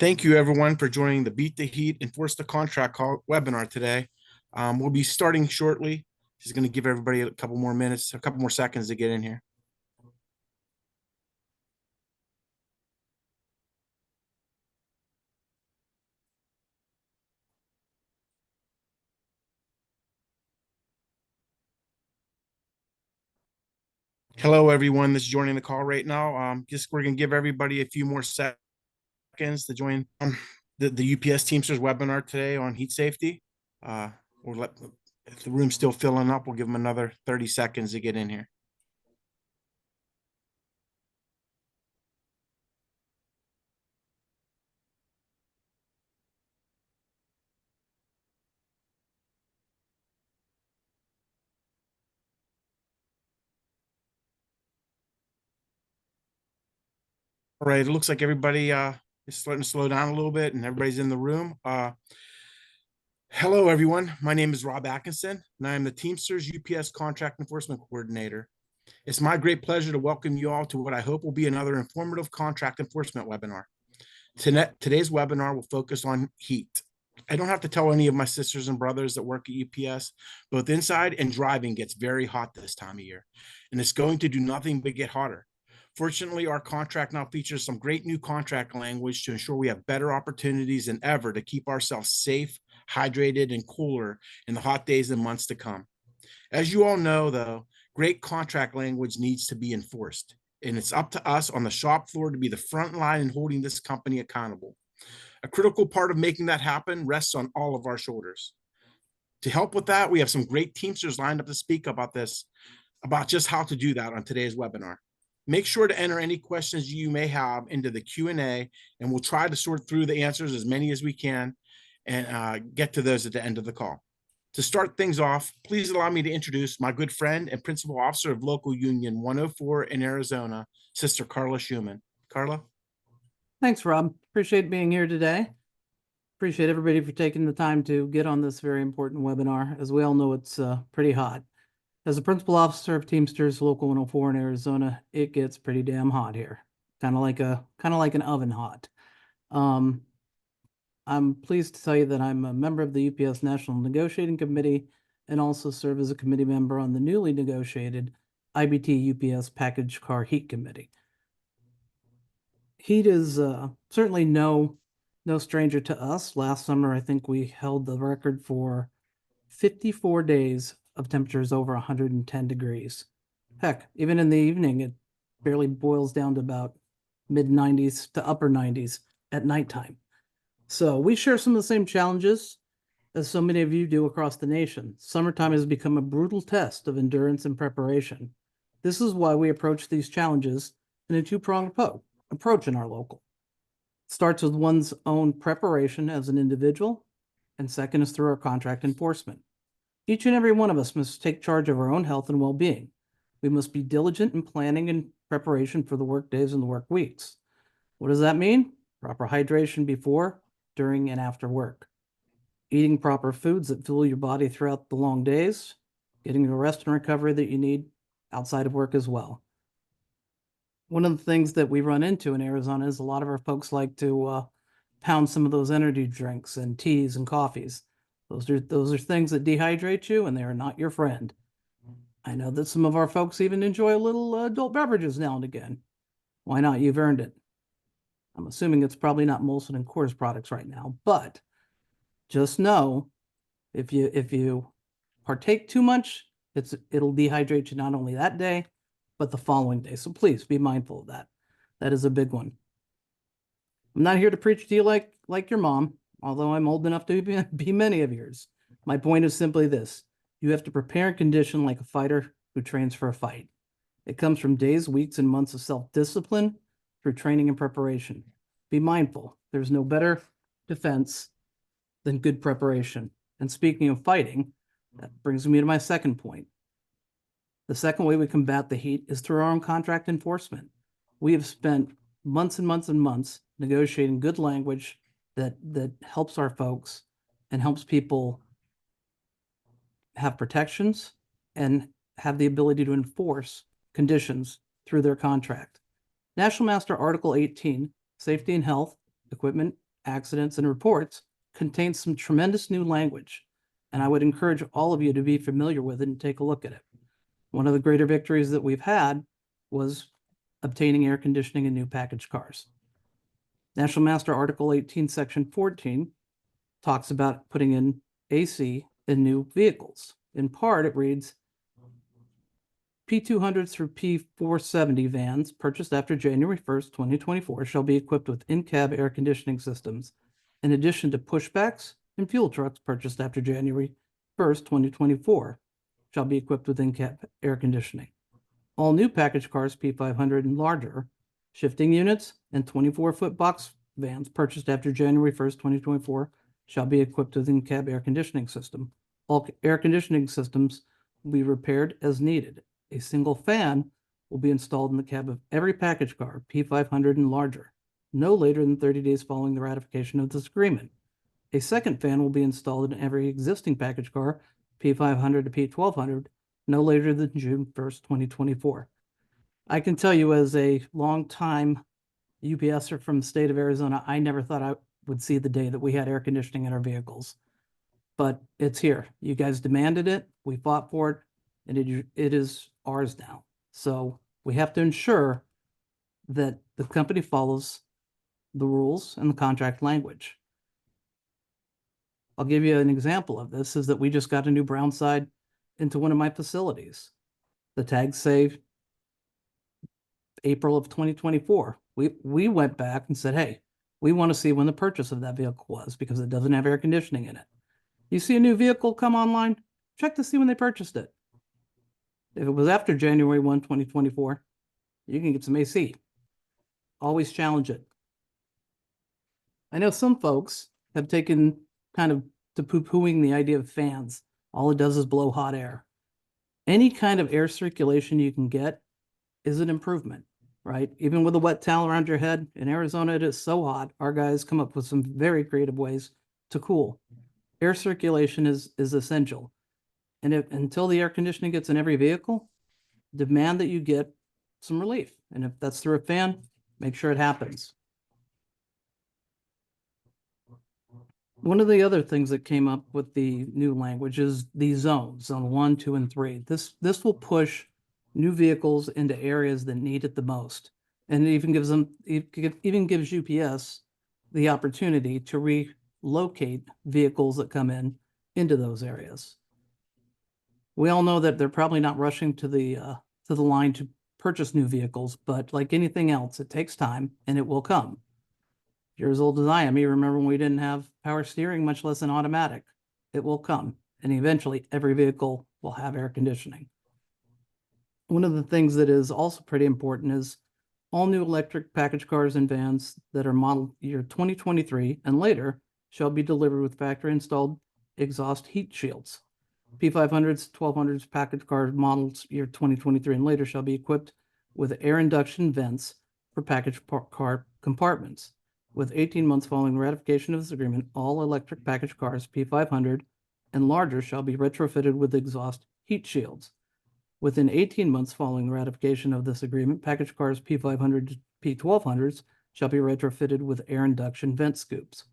Thank you, everyone, for joining the Beat the Heat, Enforce the Contract webinar today. We'll be starting shortly. Just going to give everybody a couple more minutes, a couple more seconds to get in here. Hello, everyone that's joining the call right now. We're going to give everybody a few more seconds to join the UPS Teamsters webinar today on heat safety. If the room's still filling up, we'll give them another 30 seconds to get in here. All right, it looks like everybody is starting to slow down a little bit and everybody's in the room. Hello, everyone. My name is Rob Atkinson, and I am the Teamsters UPS Contract Enforcement Coordinator. It's my great pleasure to welcome you all to what I hope will be another informative contract enforcement webinar. Today's webinar will focus on heat. I don't have to tell any of my sisters and brothers that work at UPS, both inside and driving gets very hot this time of year, and it's going to do nothing but get hotter. Fortunately, our contract now features some great new contract language to ensure we have better opportunities than ever to keep ourselves safe, hydrated, and cooler in the hot days and months to come. As you all know, though, great contract language needs to be enforced, and it's up to us on the shop floor to be the front line in holding this company accountable. A critical part of making that happen rests on all of our shoulders. To help with that, we have some great Teamsters lined up to speak about just how to do that on today's webinar. Make sure to enter any questions you may have into the Q&A, and we'll try to sort through the answers, as many as we can, and get to those at the end of the call. To start things off, please allow me to introduce my good friend and principal officer of Local Union 104 in Arizona, Sister Carla Schumann. Carla? Thanks, Rob. Appreciate being here today. Appreciate everybody for taking the time to get on this very important webinar. As we all know, it's pretty hot. As a principal officer of Teamsters Local 104 in Arizona, it gets pretty damn hot here. Kind of like an oven hot. I'm pleased to tell you that I'm a member of the UPS National Negotiating Committee and also serve as a committee member on the newly negotiated IBT UPS Package Car Heat Committee. Heat is certainly no stranger to us. Last summer, I think we held the record for 54 days of temperatures over 110 degrees. Heck, even in the evening, it barely boils down to about mid-90s to upper 90s at nighttime. So we share some of the same challenges as so many of you do across the nation. Summertime has become a brutal test of endurance and preparation. This is why we approach these challenges in a two-pronged approach in our local. It starts with one's own preparation as an individual, and second is through our contract enforcement. Each and every one of us must take charge of our own health and well-being. We must be diligent in planning and preparation for the work days and the work weeks. What does that mean? Proper hydration before, during, and after work. Eating proper foods that fuel your body throughout the long days. Getting the rest and recovery that you need outside of work as well. One of the things that we run into in Arizona is a lot of our folks like to pound some of those energy drinks and teas and coffees. Those are things that dehydrate you, and they are not your friend. I know that some of our folks even enjoy a little adult beverages now and again. Why not? You've earned it. I'm assuming it's probably not Molson and Coors products right now, but just know if you partake too much, it'll dehydrate you not only that day, but the following day. So please be mindful of that. That is a big one. I'm not here to preach to you like your mom, although I'm old enough to be many of yours. My point is simply this. You have to prepare and condition like a fighter who trains for a fight. It comes from days, weeks, and months of self-discipline through training and preparation. Be mindful. There's no better defense than good preparation. And speaking of fighting, that brings me to my second point. The second way we combat the heat is through our own contract enforcement. We have spent months and months and months negotiating good language that helps our folks and helps people have protections and have the ability to enforce conditions through their contract. National Master Article 18, Safety and Health, Equipment, accidents, and reports contains some tremendous new language, and I would encourage all of you to be familiar with it and take a look at it. One of the greater victories that we've had was obtaining air conditioning in new package cars. National Master Article 18, Section 14 talks about putting in AC in new vehicles. In part, it reads, P200 through P470 vans purchased after January 1st, 2024 shall be equipped with in-cab air conditioning systems, in addition to pushbacks and fuel trucks purchased after January 1st, 2024 shall be equipped with in-cab air conditioning. All new package cars P500 and larger, shifting units, and 24-foot box vans purchased after January 1st, 2024 shall be equipped with in-cab air conditioning system. All air conditioning systems will be repaired as needed. A single fan will be installed in the cab of every package car, P500 and larger, no later than 30 days following the ratification of this agreement. A second fan will be installed in every existing package car, P500 to P1200, no later than June 1st, 2024. I can tell you as a long-time UPSer from the state of Arizona, I never thought I would see the day that we had air conditioning in our vehicles. But it's here. You guys demanded it. We fought for it. And it is ours now. So we have to ensure that the company follows the rules and the contract language. I'll give you an example of this is that we just got a new brown side into one of my facilities. The tags say April of 2024. We went back and said, hey, we want to see when the purchase of that vehicle was because it doesn't have air conditioning in it. You see a new vehicle come online, check to see when they purchased it. If it was after January 1, 2024, you can get some AC. Always challenge it. I know some folks have taken kind of to poo-pooing the idea of fans. All it does is blow hot air. Any kind of air circulation you can get is an improvement, right? Even with a wet towel around your head, in Arizona, it is so hot. Our guys come up with some very creative ways to cool. Air circulation is essential. And until the air conditioning gets in every vehicle, demand that you get some relief. And if that's through a fan, make sure it happens. One of the other things that came up with the new language is the zones, zone 1, 2, and 3. This will push new vehicles into areas that need it the most. And it even gives UPS the opportunity to relocate vehicles that come into those areas. We all know that they're probably not rushing to the line to purchase new vehicles, but like anything else, it takes time and it will come. You're as old as I am. You remember when we didn't have power steering, much less an automatic. It will come, and eventually every vehicle will have air conditioning. One of the things that is also pretty important is all new electric package cars and vans that are modeled year 2023 and later shall be delivered with factory installed exhaust heat shields. P500s, 1200s package car models year 2023 and later shall be equipped with air induction vents for package car compartments. With 18 months following ratification of this agreement, all electric package cars P500 and larger shall be retrofitted with exhaust heat shields. Within 18 months following the ratification of this agreement, package cars P500 to P1200s shall be retrofitted with air induction vent scoops.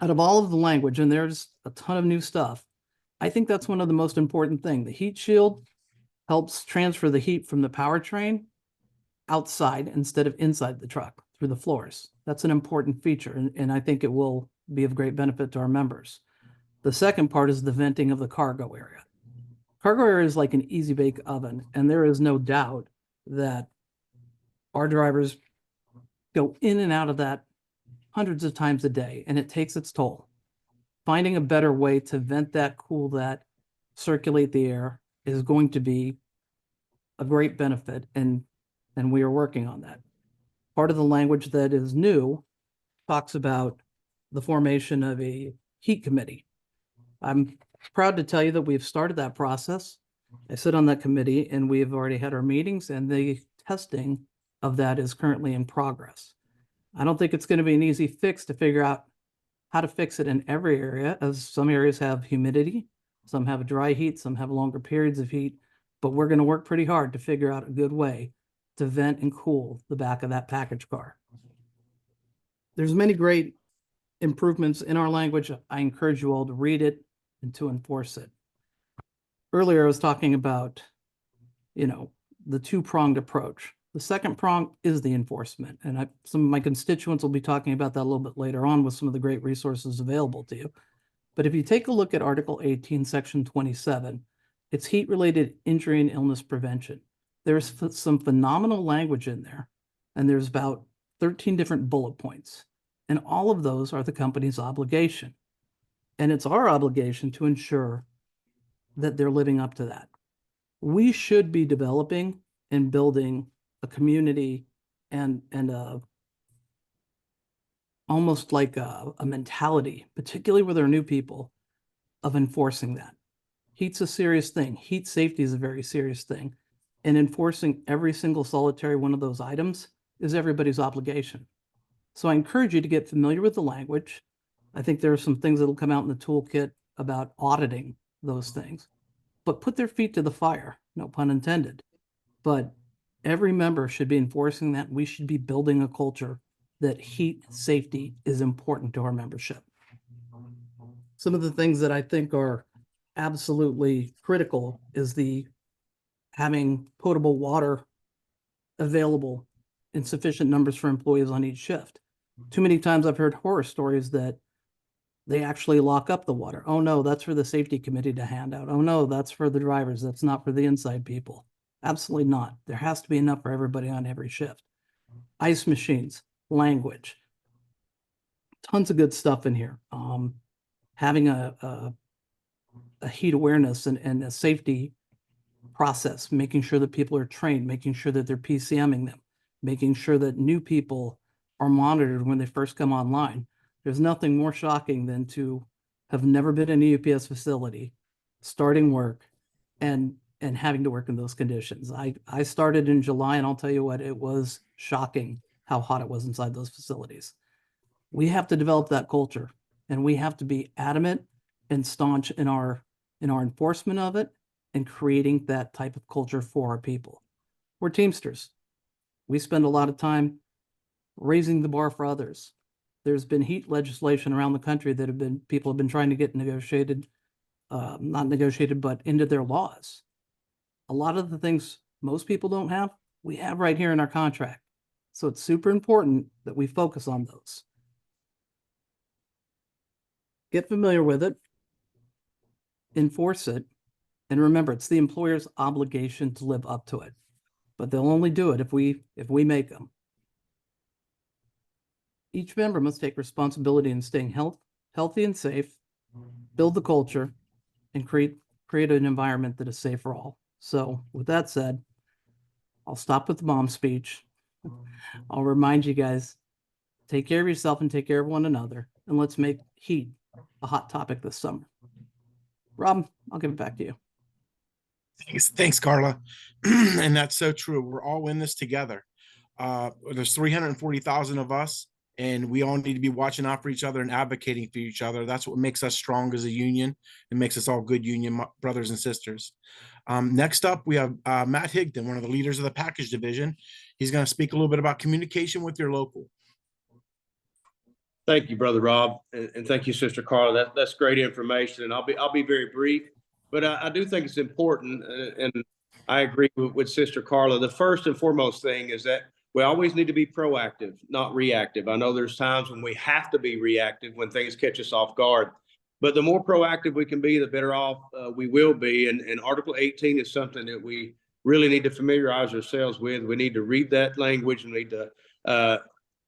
Out of all of the language, and there's a ton of new stuff, I think that's one of the most important things. The heat shield helps transfer the heat from the powertrain outside instead of inside the truck through the floors. That's an important feature, and I think it will be of great benefit to our members. The second part is the venting of the cargo area. Cargo area is like an easy bake oven, and there is no doubt that our drivers go in and out of that hundreds of times a day, and it takes its toll. Finding a better way to vent that, cool that, circulate the air is going to be a great benefit, and we are working on that. Part of the language that is new talks about the formation of a heat committee. I'm proud to tell you that we've started that process. I sit on that committee and we've already had our meetings, and the testing of that is currently in progress. I don't think it's going to be an easy fix to figure out how to fix it in every area, as some areas have humidity, some have dry heat, some have longer periods of heat, but we're going to work pretty hard to figure out a good way to vent and cool the back of that package car. there's many great improvements in our language. I encourage you all to read it and to enforce it. Earlier, I was talking about, the two-pronged approach. The second prong is the enforcement. And some of my constituents will be talking about that a little bit later on with some of the great resources available to you. But if you take a look at Article 18, Section 27, it's heat-related injury and illness prevention. There's some phenomenal language in there, and there's about 13 different bullet points. And all of those are the company's obligation. And it's our obligation to ensure that they're living up to that. We should be developing and building a community and almost like a mentality, particularly with our new people, of enforcing that. Heat's a serious thing. Heat safety is a very serious thing. And enforcing every single solitary one of those items is everybody's obligation. So I encourage you to get familiar with the language. I think there are some things that'll come out in the toolkit about auditing those things, but put their feet to the fire, no pun intended. But every member should be enforcing that. We should be building a culture that heat safety is important to our membership. Some of the things that I think are absolutely critical is having potable water available in sufficient numbers for employees on each shift. Too many times I've heard horror stories that they actually lock up the water. Oh no, that's for the safety committee to hand out. Oh no, that's for the drivers. That's not for the inside people. Absolutely not. There has to be enough for everybody on every shift. Ice machines, language, tons of good stuff in here. Having a heat awareness and a safety process, making sure that people are trained, making sure that they're PCMing them, making sure that new people are monitored when they first come online. There's nothing more shocking than to have never been in a UPS facility, starting work, and having to work in those conditions. I started in July, and I'll tell you what, it was shocking how hot it was inside those facilities. We have to develop that culture, and we have to be adamant and staunch in our enforcement of it and creating that type of culture for our people. We're Teamsters. We spend a lot of time raising the bar for others. There's been heat legislation around the country that people have been trying to get negotiated, not negotiated, but into their laws. A lot of the things most people don't have, we have right here in our contract. So it's super important that we focus on those. Get familiar with it, enforce it, and remember, it's the employer's obligation to live up to it. But they'll only do it if we make them. Each member must take responsibility in staying healthy and safe, build the culture, and create an environment that is safe for all. So with that said, I'll stop with the mom speech. I'll remind you guys, take care of yourself and take care of one another, and let's make heat a hot topic this summer. Rob, I'll give it back to you. Thanks, Carla. And that's so true. We're all in this together. There's 340,000 of us, and we all need to be watching out for each other and advocating for each other. That's what makes us strong as a union. It makes us all good union brothers and sisters. Next up, we have Matt Higdon, one of the leaders of the package division. He's going to speak a little bit about communication with your local. Thank you, Brother Rob, and thank you, Sister Carla. That's great information, and I'll be very brief, but I do think it's important, and I agree with Sister Carla. The first and foremost thing is that we always need to be proactive, not reactive. I know there's times when we have to be reactive when things catch us off guard, but the more proactive we can be, the better off we will be. And Article 18 is something that we really need to familiarize ourselves with. We need to read that language, and we need to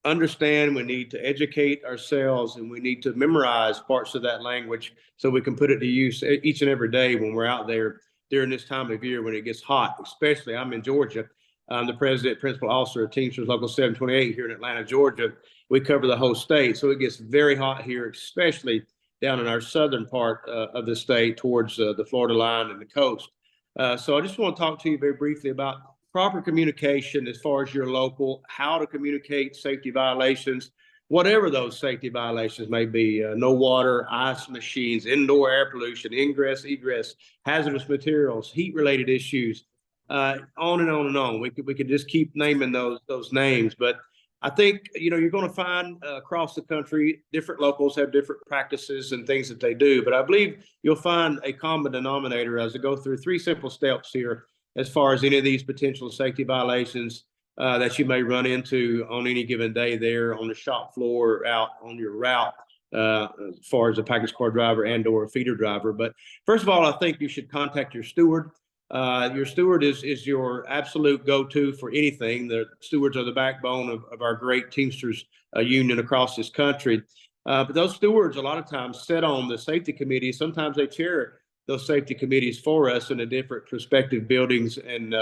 understand, we need to educate ourselves, and we need to memorize parts of that language so we can put it to use each and every day when we're out there during this time of year when it gets hot. Especially, I'm in Georgia. I'm the president, principal officer of Teamsters Local 728 here in Atlanta, Georgia. We cover the whole state, so it gets very hot here, especially down in our southern part of the state towards the Florida line and the coast. So I just want to talk to you very briefly about proper communication as far as your local, how to communicate safety violations, whatever those safety violations may be, no water, ice machines, indoor air pollution, ingress, egress, hazardous materials, heat-related issues, on and on and on. We could just keep naming those names, but I think, you're going to find across the country, different locals have different practices and things that they do. But I believe you'll find a common denominator as I go through 3 simple steps here as far as any of these potential safety violations that you may run into on any given day there on the shop floor or out on your route as far as a package car driver and or a feeder driver. But first of all, I think you should contact your steward. Your steward is your absolute go-to for anything. The stewards are the backbone of our great Teamsters union across this country. But those stewards a lot of times sit on the safety committee. Sometimes they chair those safety committees for us in the different prospective buildings and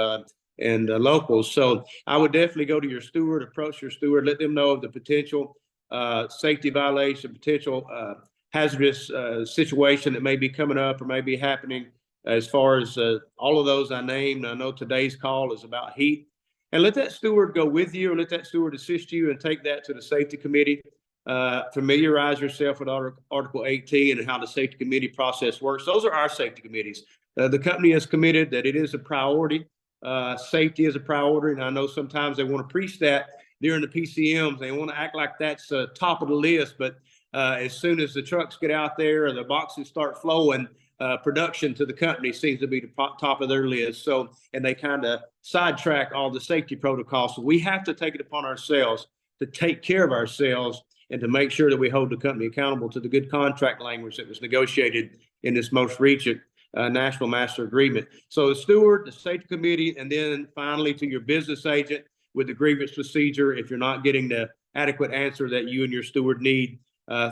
locals. So I would definitely go to your steward, approach your steward, let them know of the potential safety violation, potential hazardous situation that may be coming up or may be happening. As far as all of those I named, I know today's call is about heat. And let that steward go with you and let that steward assist you and take that to the safety committee. Familiarize yourself with Article 18 and how the safety committee process works. Those are our safety committees. The company is committed that it is a priority. Safety is a priority. And I know sometimes they want to preach that during the PCMs. They want to act like that's top of the list. But as soon as the trucks get out there or the boxes start flowing, production to the company seems to be the top of their list. So, and they kind of sidetrack all the safety protocols. So we have to take it upon ourselves to take care of ourselves and to make sure that we hold the company accountable to the good contract language that was negotiated in this most recent National Master Agreement. So the steward, the safety committee, and then finally to your business agent with the grievance procedure if you're not getting the adequate answer that you and your steward need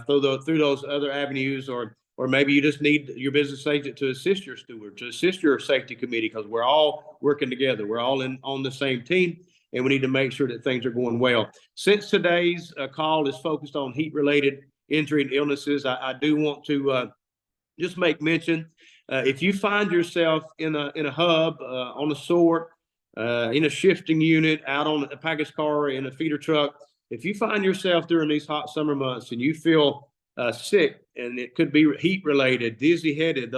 through those other avenues, or maybe you just need your business agent to assist your steward, to assist your safety committee, because we're all working together. We're all on the same team, and we need to make sure that things are going well. Since today's call is focused on heat-related injury and illnesses, I do want to just make mention, if you find yourself in a hub, on a sort, in a shifting unit, out on a package car, in a feeder truck, if you find yourself during these hot summer months and you feel sick, and it could be heat related, dizzy headed,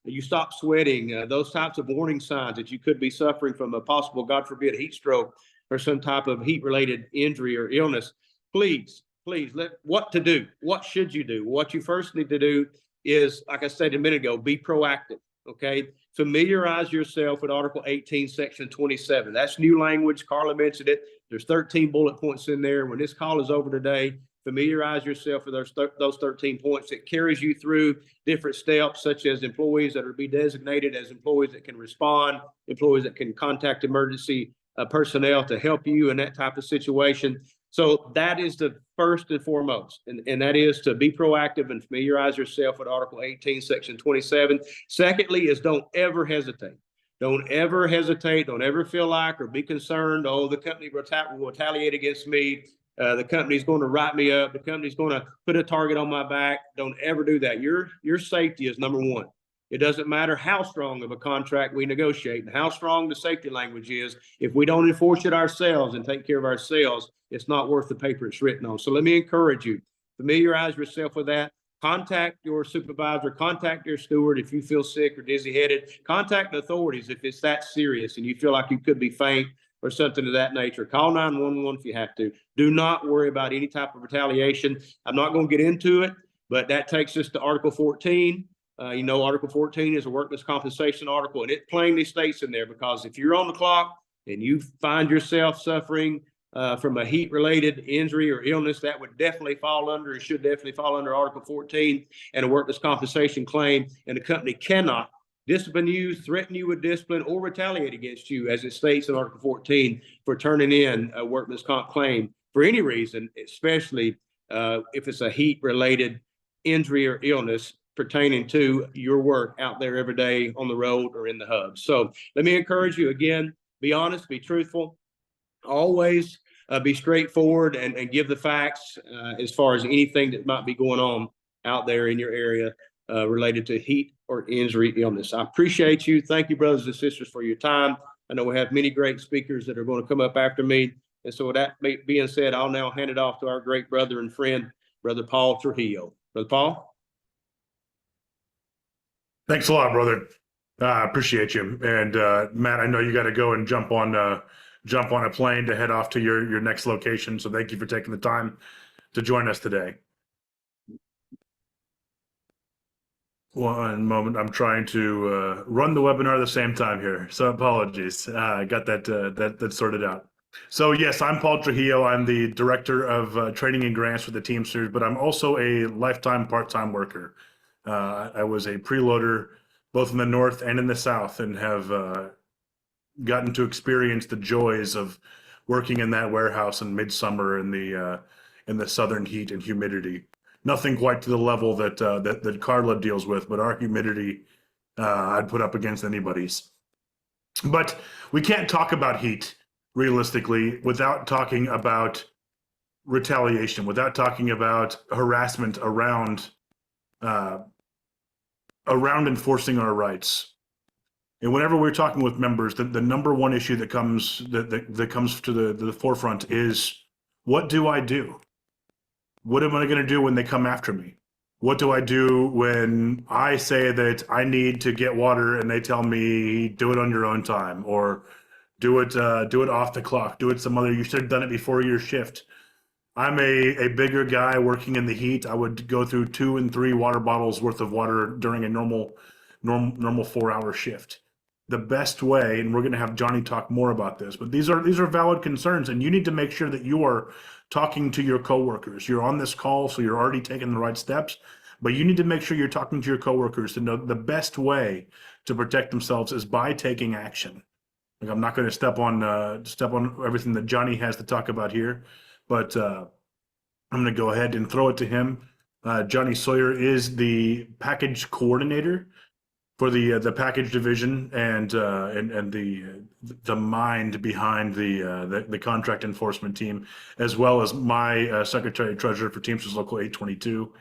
you stop sweating, those types of warning signs that you could be suffering from a possible, God forbid, heat stroke or some type of heat related injury or illness, please, what to do? What should you do? What you first need to do is, like I said a minute ago, be proactive. Okay. Familiarize yourself with Article 18, Section 27. That's new language. Carla mentioned it. There's 13 bullet points in there. When this call is over today, familiarize yourself with those 13 points. It carries you through different steps, such as employees that are be designated as employees that can respond, employees that can contact emergency personnel to help you in that type of situation. So that is the first and foremost, and that is to be proactive and familiarize yourself with Article 18, Section 27. Secondly is don't ever hesitate. Don't ever hesitate. Don't ever feel like or be concerned, oh, the company will retaliate against me. The company's going to write me up. The company's going to put a target on my back. Don't ever do that. Your safety is number one. It doesn't matter how strong of a contract we negotiate and how strong the safety language is. If we don't enforce it ourselves and take care of ourselves, it's not worth the paper it's written on. So let me encourage you, familiarize yourself with that. Contact your supervisor, contact your steward if you feel sick or dizzy headed. Contact the authorities if it's that serious and you feel like you could be faint or something of that nature. Call 911 if you have to. Do not worry about any type of retaliation. I'm not going to get into it, but that takes us to Article 14. Article 14 is a workers' compensation article, and it plainly states in there, because if you're on the clock and you find yourself suffering from a heat-related injury or illness, that would definitely fall under, and should definitely fall under Article 14 and a workers' compensation claim, and the company cannot discipline you, threaten you with discipline, or retaliate against you, as it states in Article 14, for turning in a workman's comp claim for any reason, especially if it's a heat-related injury or illness pertaining to your work out there every day on the road or in the hub. So let me encourage you again, be honest, be truthful, always be straightforward and give the facts as far as anything that might be going on out there in your area related to heat or injury illness. I appreciate you. Thank you, brothers and sisters, for your time. I know we have many great speakers that are going to come up after me. And so with that being said, I'll now hand it off to our great brother and friend, Brother Paul Trujillo. Brother Paul? Thanks a lot, brother. I appreciate you. And Matt, I know you got to go and jump on jump on a plane to head off to your next location. So thank you for taking the time to join us today. One moment, I'm trying to run the webinar at the same time here, so apologies. I got that sorted out. So yes, I'm Paul Trujillo. I'm the Director of Training and Grants for the Teamsters, but I'm also a lifetime part-time worker. I was a preloader both in the North and in the South, and have gotten to experience the joys of working in that warehouse in midsummer in the southern heat and humidity. Nothing quite to the level that Carla deals with, but our humidity I'd put up against anybody's. But we can't talk about heat realistically without talking about retaliation, without talking about harassment around enforcing our rights. And whenever we're talking with members, the number one issue that comes to the forefront is, what do I do? What am I going to do when they come after me? What do I do when I say that I need to get water and they tell me do it on your own time, or do it off the clock, do it some other, you should have done it before your shift. I'm a bigger guy working in the heat. I would go through 2 and 3 water bottles worth of water during a normal 4-hour shift. The best way, and we're going to have Johnny talk more about this, but these are valid concerns, and you need to make sure that you are talking to your coworkers. You're on this call, so you're already taking the right steps, but you need to make sure you're talking to your coworkers to know the best way to protect themselves is by taking action. Like, I'm not going to step on everything that Johnny has to talk about here, but I'm going to go ahead and throw it to him. Johnny Sawyer is the package coordinator for the package division, and the mind behind the contract enforcement team, as well as my secretary treasurer for Teamsters Local 822.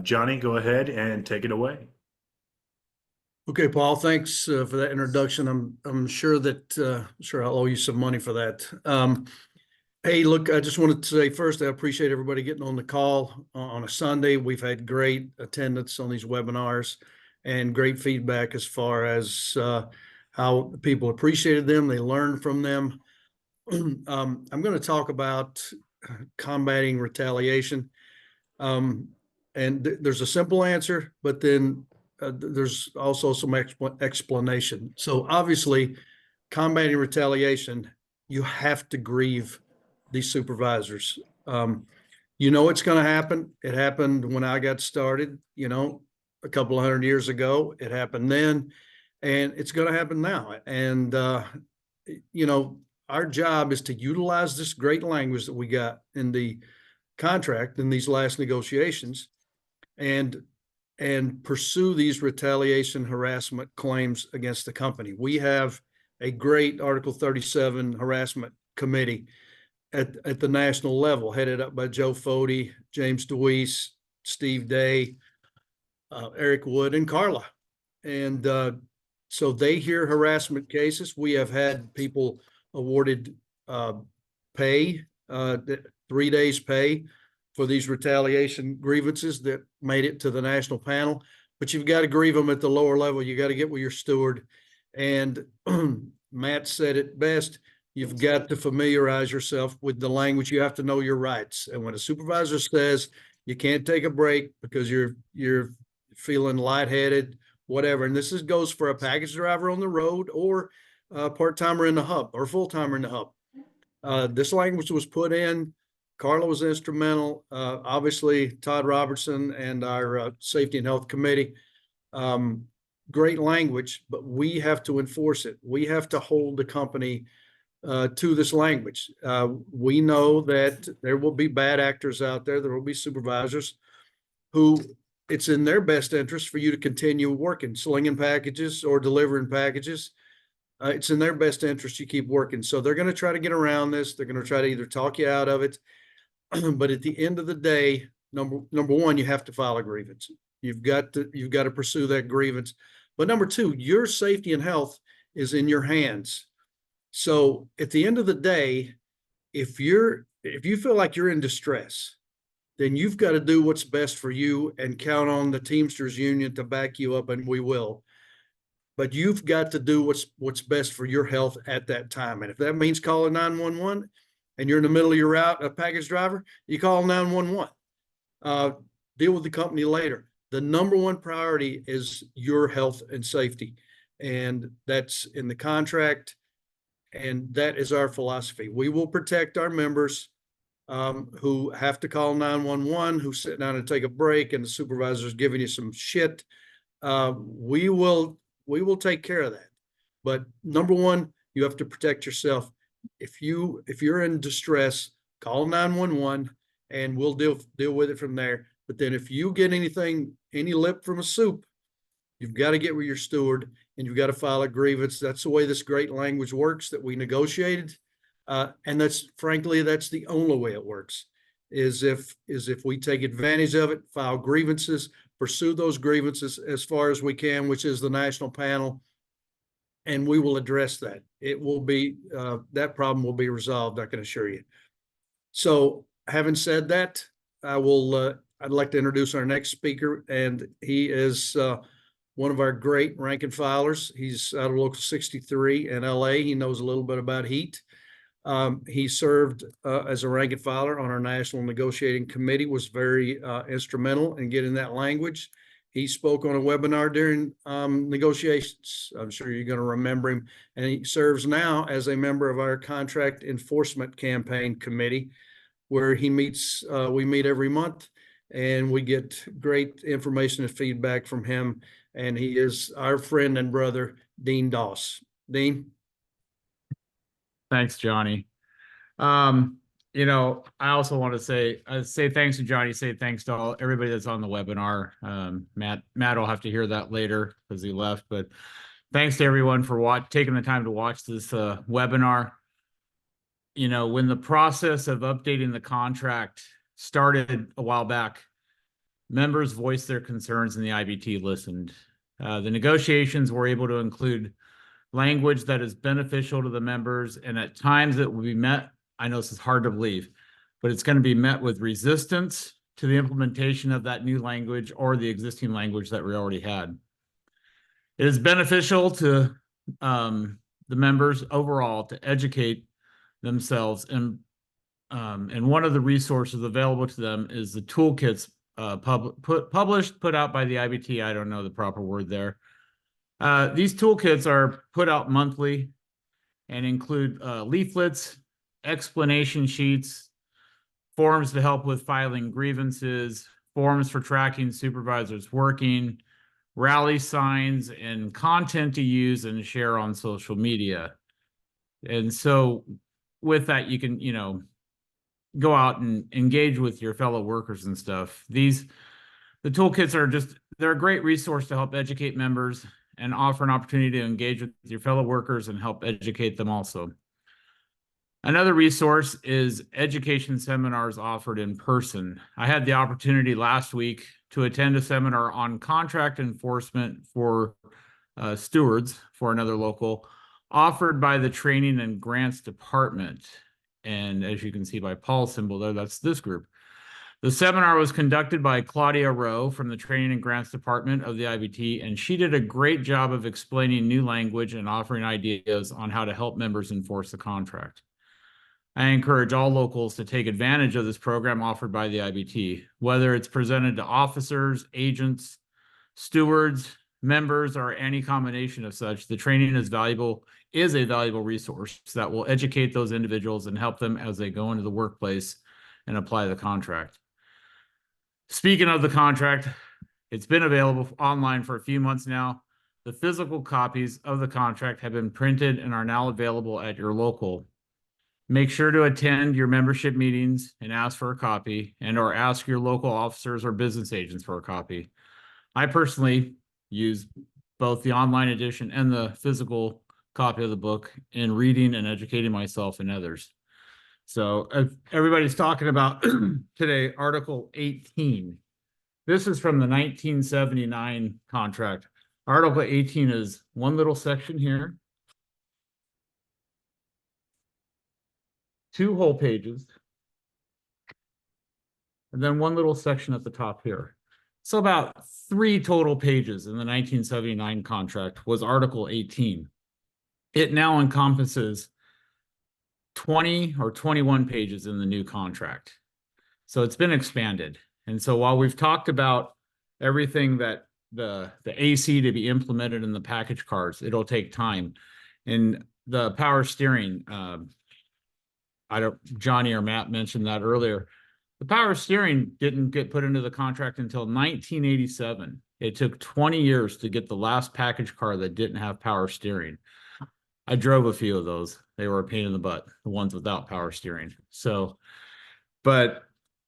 Johnny, go ahead and take it away. Okay, Paul, thanks for that introduction. I'm sure that sure I'll owe you some money for that. Hey, look, I just wanted to say first, I appreciate everybody getting on the call on a Sunday. We've had great attendance on these webinars and great feedback as far as how people appreciated them, they learned from them. I'm going to talk about combating retaliation. And there's a simple answer, but then there's also some explanation. So obviously, combating retaliation, you have to grieve these supervisors. You know it's going to happen. It happened when I got started, a couple of 100 years ago. It happened then, and it's going to happen now. And, our job is to utilize this great language that we got in the contract in these last negotiations and pursue these retaliation harassment claims against the company. We have a great Article 37 harassment committee at the national level, headed up by Joe Fody, James DeWeese, Steve Day, Eric Wood, and Carla. And so they hear harassment cases. We have had people awarded pay, 3 days pay for these retaliation grievances that made it to the national panel. But you've got to grieve them at the lower level. You got to get with your steward. And Matt said it best. You've got to familiarize yourself with the language. You have to know your rights. And when a supervisor says you can't take a break because you're feeling lightheaded, whatever, and this goes for a package driver on the road or a part-timer in the hub or full-timer in the hub. This language was put in. Carla was instrumental. Obviously, Todd Robertson and our Safety and Health Committee. Great language, but we have to enforce it. We have to hold the company to this language. We know that there will be bad actors out there. There will be supervisors who it's in their best interest for you to continue working, slinging packages or delivering packages. It's in their best interest you keep working. So they're going to try to get around this. They're going to try to either talk you out of it. But at the end of the day, number one, you have to file a grievance. You've got to pursue that grievance. But number two, your safety and health is in your hands. So at the end of the day, if you feel like you're in distress, then you've got to do what's best for you and count on the Teamsters Union to back you up, and we will. but you've got to do what's best for your health at that time. And if that means calling 911 and you're in the middle of your route, a package driver, you call 911. Deal with the company later. The number one priority is your health and safety. And that's in the contract. And that is our philosophy. We will protect our members who have to call 911, who sit down and take a break, and the supervisor is giving you some shit. We will take care of that. But number one, you have to protect yourself. If you're in distress, call 911 and we'll deal with it from there. But then if you get any lip from a soup, you've got to get with your steward and you've got to file a grievance. That's the way this great language works that we negotiated. And that's frankly, that's the only way it works is if we take advantage of it, file grievances, pursue those grievances as far as we can, which is the national panel. And we will address that. It will be, that problem will be resolved, I can assure you. So having said that, I'd like to introduce our next speaker, and he is one of our great rank and filers. He's out of Local 63 in LA. He knows a little bit about heat. He served as a rank and filer on our National Negotiating Committee, was very instrumental in getting that language. He spoke on a webinar during negotiations. I'm sure you're going to remember him. And he serves now as a member of our Contract Enforcement Campaign Committee, where we meet every month, and we get great information and feedback from him. And he is our friend and brother, Dean Doss. Dean? Thanks, Johnny. I also want to say thanks to Johnny, say thanks to everybody that's on the webinar. Matt will have to hear that later because he left, but thanks to everyone for taking the time to watch this webinar. When the process of updating the contract started a while back, members voiced their concerns and the IBT listened. The negotiations were able to include language that is beneficial to the members, and at times it will be met, I know this is hard to believe, but it's going to be met with resistance to the implementation of that new language or the existing language that we already had. It is beneficial to the members overall to educate themselves, and one of the resources available to them is the Toolkits put out by the IBT. I don't know the proper word there. These toolkits are put out monthly and include leaflets, explanation sheets, forms to help with filing grievances, forms for tracking supervisors working, rally signs, and content to use and share on social media. And so with that, you can, go out and engage with your fellow workers and stuff. The toolkits they're a great resource to help educate members and offer an opportunity to engage with your fellow workers and help educate them also. Another resource is education seminars offered in person. I had the opportunity last week to attend a seminar on contract enforcement for stewards for another local, offered by the Training and Grants Department. And as you can see by Paul's symbol there, that's this group. The seminar was conducted by Claudia Rowe from the Training and Grants Department of the IBT, and she did a great job of explaining new language and offering ideas on how to help members enforce the contract. I encourage all locals to take advantage of this program offered by the IBT, whether it's presented to officers, agents, stewards, members, or any combination of such. The training is a valuable resource that will educate those individuals and help them as they go into the workplace and apply the contract. Speaking of the contract, it's been available online for a few months now. The physical copies of the contract have been printed and are now available at your local. Make sure to attend your membership meetings and ask for a copy, or ask your local officers or business agents for a copy. I personally use both the online edition and the physical copy of the book in reading and educating myself and others. So everybody's talking about today, Article 18. This is from the 1979 contract. Article 18 is one little section here, 2 whole pages, and then one little section at the top here. So about 3 total pages in the 1979 contract was Article 18. It now encompasses 20 or 21 pages in the new contract. So it's been expanded. And so while we've talked about everything that the AC to be implemented in the package cars, it'll take time. And the power steering, Johnny or Matt mentioned that earlier. The power steering didn't get put into the contract until 1987. It took 20 years to get the last package car that didn't have power steering. I drove a few of those. They were a pain in the butt, the ones without power steering. So, but,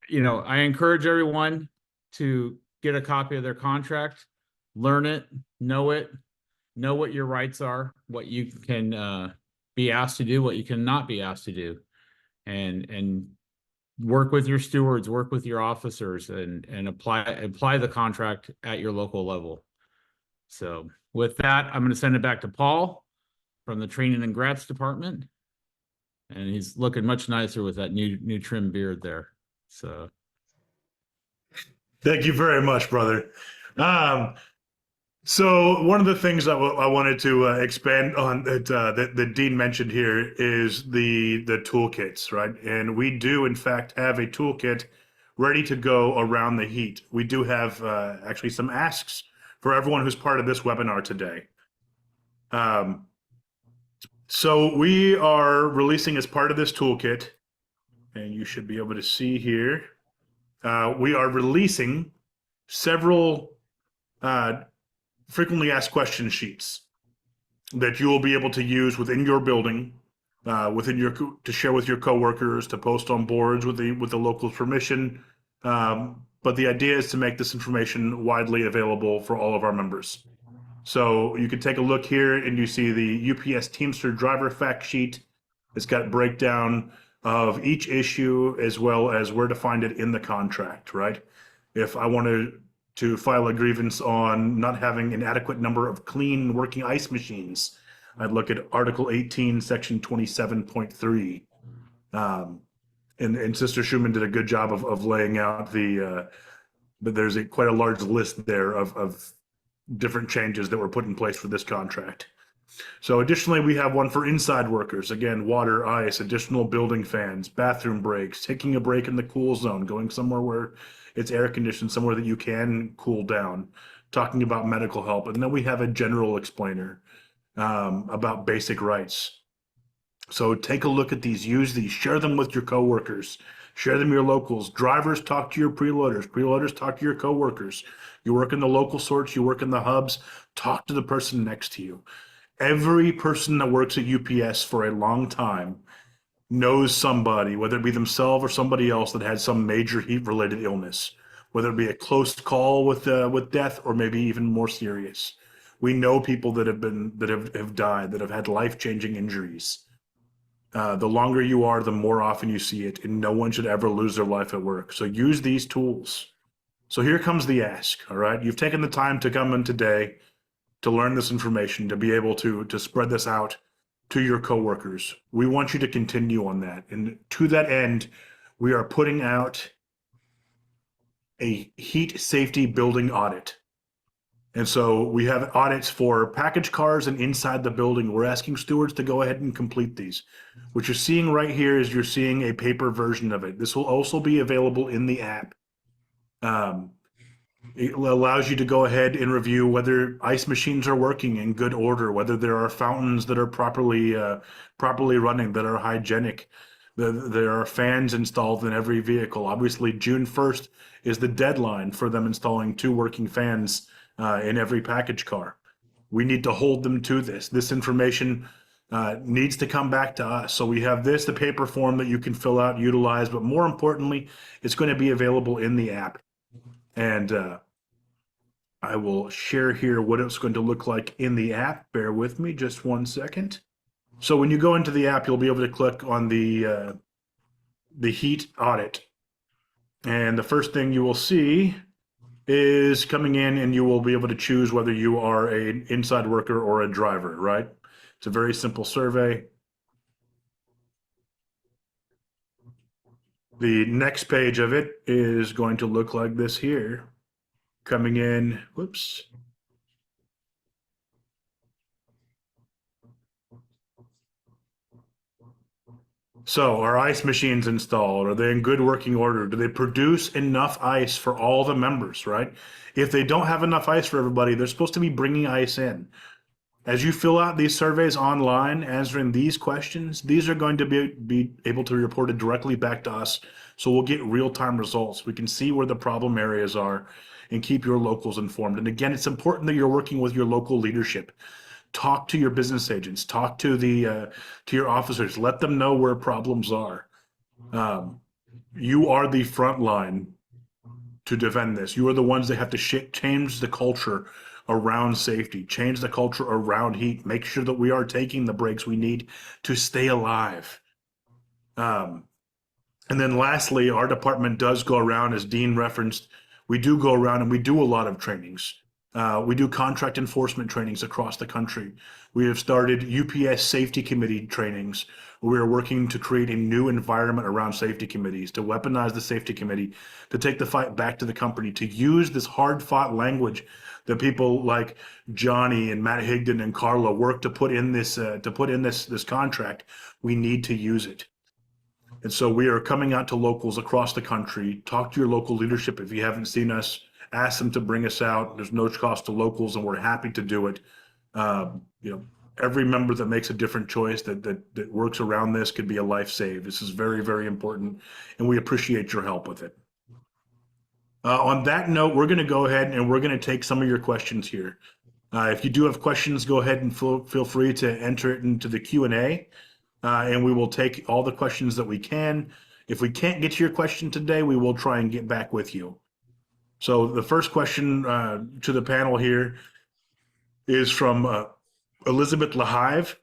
you know, I encourage everyone to get a copy of their contract, learn it, know what your rights are, what you can be asked to do, what you cannot be asked to do, and work with your stewards, work with your officers, and apply the contract at your local level. So with that, I'm going to send it back to Paul from the Training and Grats Department, and he's looking much nicer with that new trim beard there. So Thank you very much, brother. So one of the things I wanted to expand on that Dean mentioned here is the toolkits, right? And we do in fact have a toolkit ready to go around the heat. We do have actually some asks for everyone who's part of this webinar today. So we are releasing as part of this toolkit, and you should be able to see here, we are releasing several frequently asked question sheets that you will be able to use within your building, to share with your coworkers, to post on boards with the local permission. But the idea is to make this information widely available for all of our members. So you can take a look here and you see the UPS Teamster driver fact sheet. It's got breakdown of each issue as well as where to find it in the contract, right? If I wanted to file a grievance on not having an adequate number of clean working ice machines, I'd look at Article 18, Section 27.3. And Sister Schumann did a good job of laying out but there's quite a large list there of different changes that were put in place for this contract. So additionally, we have one for inside workers. Again, water, ice, additional building fans, bathroom breaks, taking a break in the cool zone, going somewhere where it's air conditioned, somewhere that you can cool down, talking about medical help. And then we have a general explainer about basic rights. So take a look at these, use these, share them with your coworkers, share them with your locals. Drivers, talk to your preloaders. Preloaders, talk to your coworkers. You work in the local sorts, you work in the hubs, talk to the person next to you. Every person that works at UPS for a long time knows somebody, whether it be themselves or somebody else, that had some major heat-related illness, whether it be a close call with death or maybe even more serious. We know people that have died, that have had life-changing injuries. The longer you are, the more often you see it, and no one should ever lose their life at work. So use these tools. So here comes the ask, all right? You've taken the time to come in today to learn this information, to be able to spread this out to your coworkers. We want you to continue on that. And to that end, we are putting out a heat safety building audit. And so we have audits for package cars and inside the building. We're asking stewards to go ahead and complete these. What you're seeing right here is you're seeing a paper version of it. This will also be available in the app. It allows you to go ahead and review whether ice machines are working in good order, whether there are fountains that are properly running, that are hygienic. There are fans installed in every vehicle. Obviously, June 1st is the deadline for them installing 2 working fans in every package car. We need to hold them to this. This information needs to come back to us. So we have the paper form that you can fill out, utilize, but more importantly, it's going to be available in the app. And I will share here what it's going to look like in the app. Bear with me just 1 second. So when you go into the app, you'll be able to click on the heat audit. And the first thing you will see is coming in, and you will be able to choose whether you are an inside worker or a driver, right? It's a very simple survey. The next page of it is going to look like this here. coming in. Whoops. So are ice machines installed? Are they in good working order? Do they produce enough ice for all the members, right? If they don't have enough ice for everybody, they're supposed to be bringing ice in. As you fill out these surveys online, answering these questions, these are going to be able to be reported directly back to us. So we'll get real-time results. We can see where the problem areas are and keep your locals informed. And again, it's important that you're working with your local leadership. Talk to your business agents, talk to your officers, let them know where problems are. You are the front line to defend this. You are the ones that have to change the culture around safety, change the culture around heat, make sure that we are taking the breaks we need to stay alive. And then lastly, our department does go around, as Dean referenced, we do go around and we do a lot of trainings. We do contract enforcement trainings across the country. We have started UPS safety committee trainings. We are working to create a new environment around safety committees, to weaponize the safety committee, to take the fight back to the company, to use this hard-fought language that people like Johnny and Matt Higdon and Carla work to put in this contract. We need to use it. And so we are coming out to locals across the country. Talk to your local leadership if you haven't seen us. Ask them to bring us out. There's no cost to locals, and we're happy to do it. Every member that makes a different choice that works around this could be a life save. This is very, very important, and we appreciate your help with it. On that note, we're going to go ahead and we're going to take some of your questions here. If you do have questions, go ahead and feel free to enter it into the Q&A, and we will take all the questions that we can. If we can't get to your question today, we will try and get back with you. So the first question to the panel here is from Elizabeth Lahive.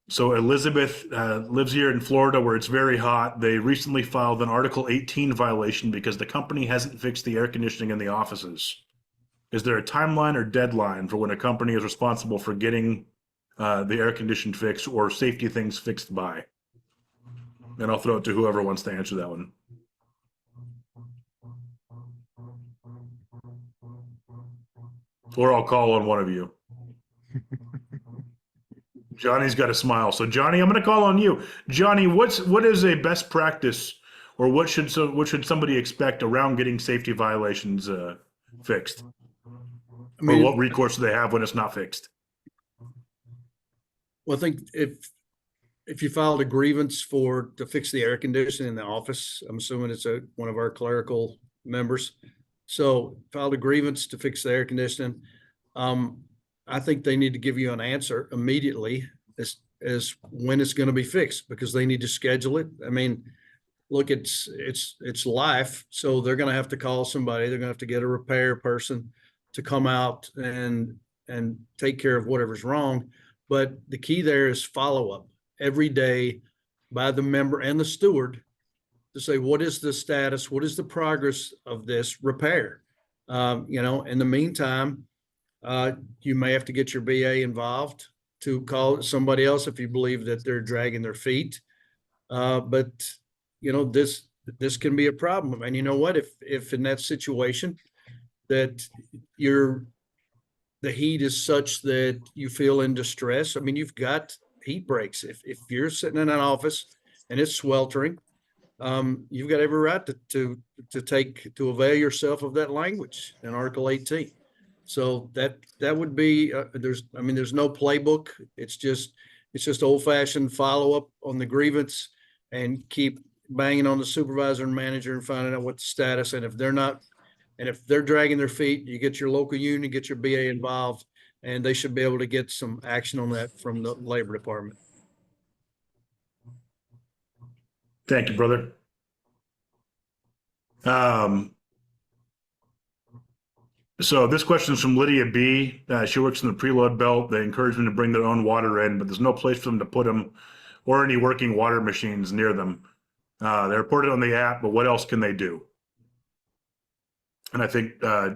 So Elizabeth lives here in Florida where it's very hot. They recently filed an Article 18 violation because the company hasn't fixed the air conditioning in the offices. Is there a timeline or deadline for when a company is responsible for getting the air conditioning fixed or safety things fixed by? And I'll throw it to whoever wants to answer that one. Or I'll call on one of you. Johnny's got a smile. So Johnny, I'm going to call on you. Johnny, what is a best practice, or what should somebody expect around getting safety violations fixed? Or what recourse do they have when it's not fixed? Well, I think if you filed a grievance to fix the air conditioning in the office, I'm assuming it's one of our clerical members. So filed a grievance to fix the air conditioning. I think they need to give you an answer immediately as when it's going to be fixed, because they need to schedule it. I mean, look, it's life. So they're going to have to call somebody. They're going to have to get a repair person to come out and take care of whatever's wrong. But the key there is follow-up every day by the member and the steward to say, what is the status? What is the progress of this repair? In the meantime, you may have to get your BA involved to call somebody else if you believe that they're dragging their feet. But this can be a problem. And you know what? If in that situation that the heat is such that you feel in distress, I mean, you've got heat breaks. If you're sitting in an office and it's sweltering, you've got every right to avail yourself of that language in Article 18. So that would be there's no playbook. It's just old-fashioned follow-up on the grievance and keep banging on the supervisor and manager and finding out what the status. And if they're dragging their feet, you get your local union, get your BA involved, and they should be able to get some action on that from the labor department. Thank you, brother. So this question is from Lydia B. She works in the preload belt. They encourage them to bring their own water in, but there's no place for them to put them or any working water machines near them. They report it on the app, but what else can they do? And I think,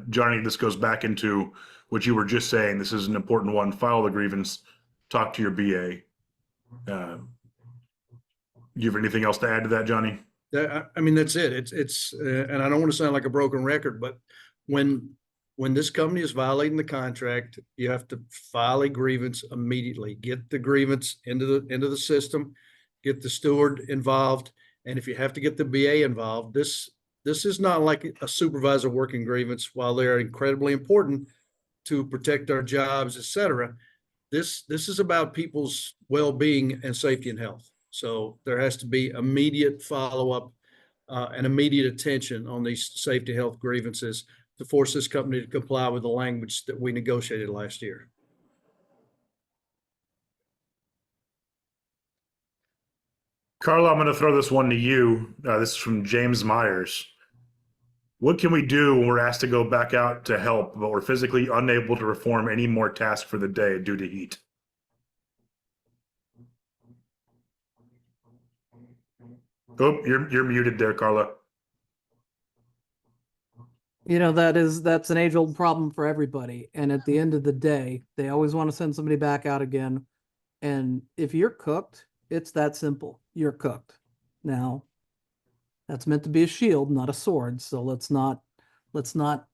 Johnny, this goes back into what you were just saying. This is an important one. File the grievance, talk to your BA. You have anything else to add to that, Johnny? I mean, that's it. It's and I don't want to sound like a broken record, but when when this company is violating the contract, you have to file a grievance immediately. Get the grievance into the system, get the steward involved, and if you have to get the BA involved, this is not like a supervisor working grievance. While they're incredibly important to protect our jobs, et cetera, this is about people's well-being and safety and health. So there has to be immediate follow-up and immediate attention on these safety health grievances to force this company to comply with the language that we negotiated last year. Carla, I'm going to throw this one to you. This is from James Myers. What can we do when we're asked to go back out to help, but we're physically unable to perform any more tasks for the day due to heat? Oh, you're muted there, Carla. That's an age-old problem for everybody. And at the end of the day, they always want to send somebody back out again. And if you're cooked, it's that simple. You're cooked. Now, that's meant to be a shield, not a sword. So let's not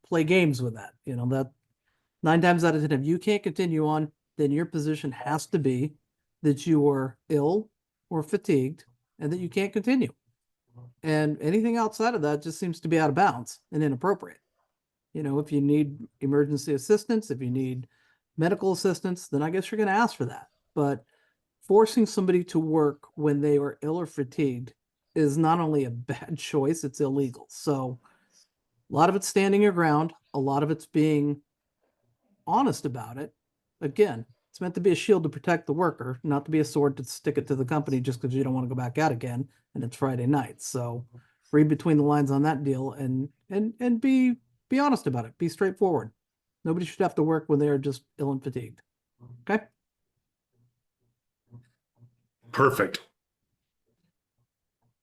play games with that. That 9 times out of 10, if you can't continue on, then your position has to be that you are ill or fatigued and that you can't continue. And anything outside of that just seems to be out of bounds and inappropriate. If you need emergency assistance, if you need medical assistance, then I guess you're going to ask for that. But forcing somebody to work when they are ill or fatigued is not only a bad choice, it's illegal. So a lot of it's standing your ground. A lot of it's being honest about it. Again, it's meant to be a shield to protect the worker, not to be a sword to stick it to the company just because you don't want to go back out again and it's Friday night. So read between the lines on that deal and be honest about it. Be straightforward. Nobody should have to work when they're just ill and fatigued. Okay? Perfect.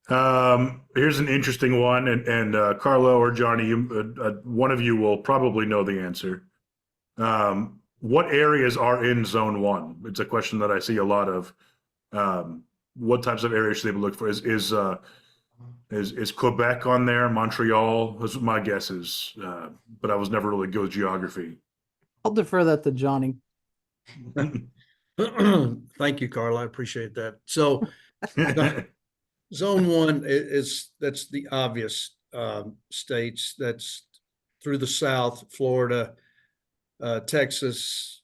Here's an interesting one, and Carlo or Johnny, one of you will probably know the answer. What areas are in Zone 1? It's a question that I see a lot of. What types of areas should they look for? Is Quebec on there? Montreal? That's what my guess is, but I was never really good with geography. I'll defer that to Johnny. Thank you, Carl. I appreciate that. So Zone 1 that's the obvious states. That's through the South, Florida, Texas.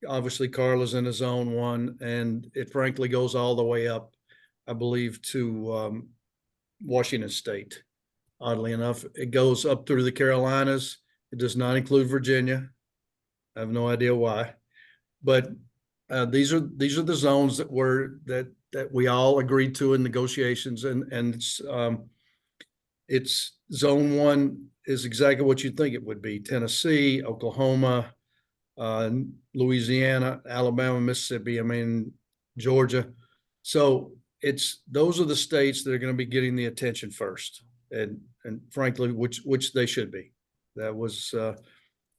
Obviously, Carla's in a Zone 1, and it frankly goes all the way up, I believe, to Washington State. Oddly enough, it goes up through the Carolinas. It does not include Virginia. I have no idea why, but these are the zones that we all agreed to in negotiations, and it's Zone 1 is exactly what you'd think it would be: Tennessee, Oklahoma, Louisiana, Alabama, Mississippi. Georgia. So those are the states that are going to be getting the attention first, and frankly, which they should be. That was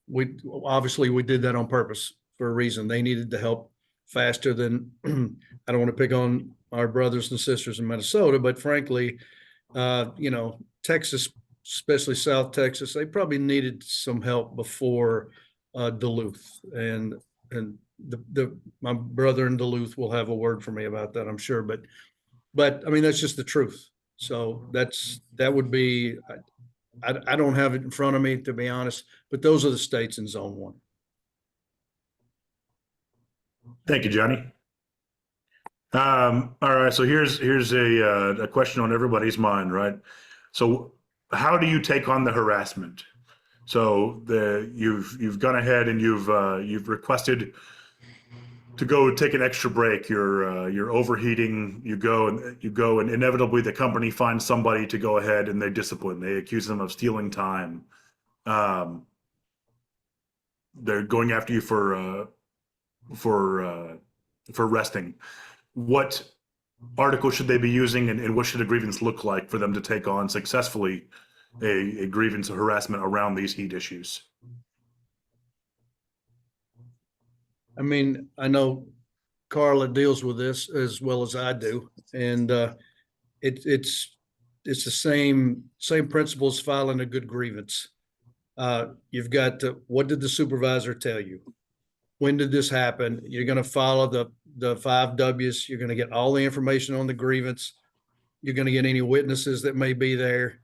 we did that on purpose for a reason. They needed the help faster than I don't want to pick on our brothers and sisters in Minnesota, but frankly, Texas, especially South Texas, they probably needed some help before Duluth, and my brother in Duluth will have a word for me about that, I'm sure, but that's just the truth. So that would be, I don't have it in front of me, to be honest, but those are the states in Zone 1. Thank you, Johnny. All right, so here's a question on everybody's mind, right? So how do you take on the harassment? So you've gone ahead and you've requested to go take an extra break. You're overheating. You go and inevitably the company finds somebody to go ahead and they discipline. They accuse them of stealing time. They're going after you for resting. What article should they be using, and what should a grievance look like for them to take on successfully a grievance or harassment around these heat issues? I know Carla deals with this as well as I do, and it's the same principle as filing a good grievance. You've got what did the supervisor tell you? When did this happen? You're going to follow the 5 W's. You're going to get all the information on the grievance. You're going to get any witnesses that may be there.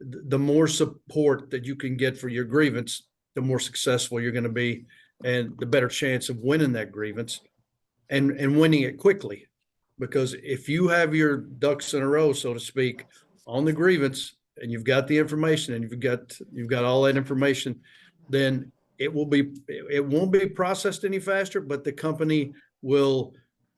The more support that you can get for your grievance, the more successful you're going to be, and the better chance of winning that grievance and winning it quickly. Because if you have your ducks in a row, so to speak, on the grievance, and you've got the information and you've got all that information, then it won't be processed any faster, but the company will